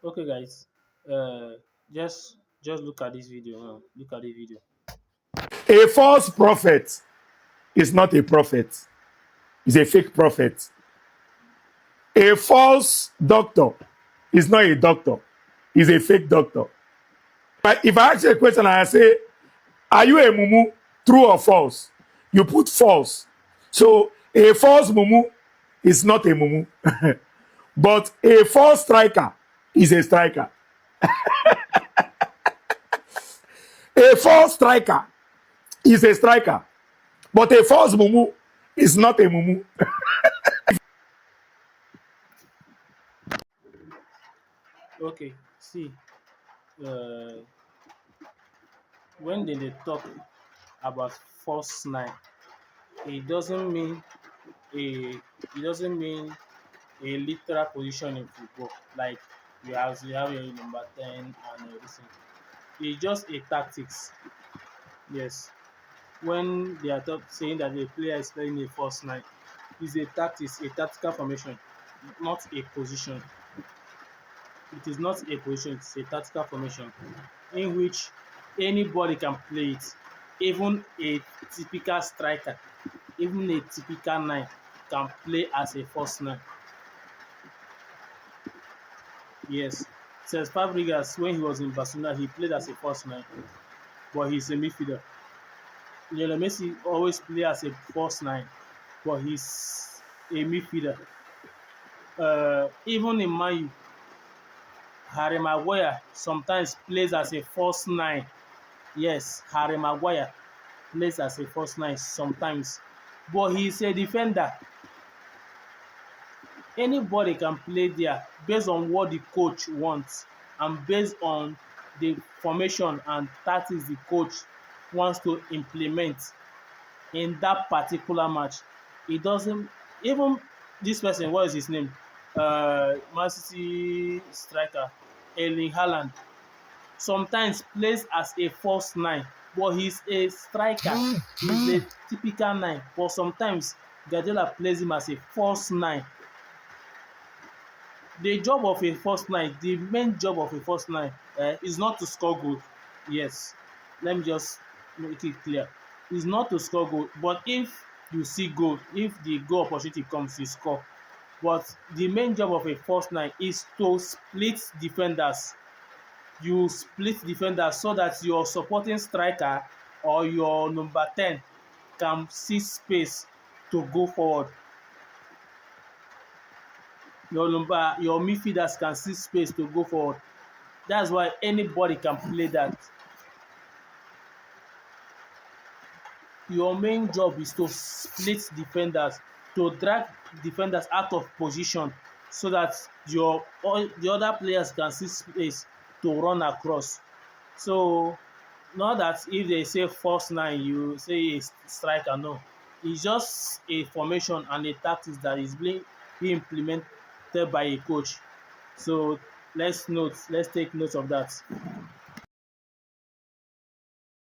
Okay, guys. Uh, just look at this video. Look at this video. A false prophet is not a prophet, he's a fake prophet. A false doctor is not a doctor, he's a fake doctor. But if I ask you a question and I say, are you a mumu? True or false? You put false. So a false mumu is not a mumu. But a false striker is a striker. A false striker is a striker. But a false mumu is not a mumu. Okay. See, uh, when they talk about false nine, it doesn't mean it doesn't mean a literal position in football like you have your number 10 and everything. It's just a tactics. Yes. When they are saying that a player is playing a false nine, it's a tactics, a tactical formation, not a position. It is not a position, it's a tactical formation in which anybody can play it. Even a typical striker, even a typical nine can play as a false nine. Yes. Cesc Fabregas, when he was in Barcelona, he played as a false nine, but he's a midfielder. Lionel Messi always play as a false nine, but he's a midfielder. Even in Man U, Harry Maguire sometimes plays as a false nine. Yes, Harry Maguire plays as a false nine sometimes, but he's a defender. Anybody can play there based on what the coach wants and based on the formation and tactics the coach wants to implement in that particular match. It doesn't even this person, what is his name? Man City striker Erling Haaland sometimes plays as a false nine, but he's a striker. He's a typical nine, but sometimes Guardiola plays him as a false nine. The job of a false nine, the main job of a false nine is not to score goal. Yes, let me just make it clear. It's not to score goal, but if you see goal, if the goal opportunity comes, you score. But the main job of a false nine is to split defenders. You split defenders so that your supporting striker or your number 10 can see space to go forward. Your midfielders can see space to go forward. That's why anybody can play that. Your main job is to split defenders, to drag defenders out of position so that the other players can see space to run across. So not that if they say false nine, you say a striker. No, it's just a formation and a tactics that is being implemented by a coach. So let's take note of that.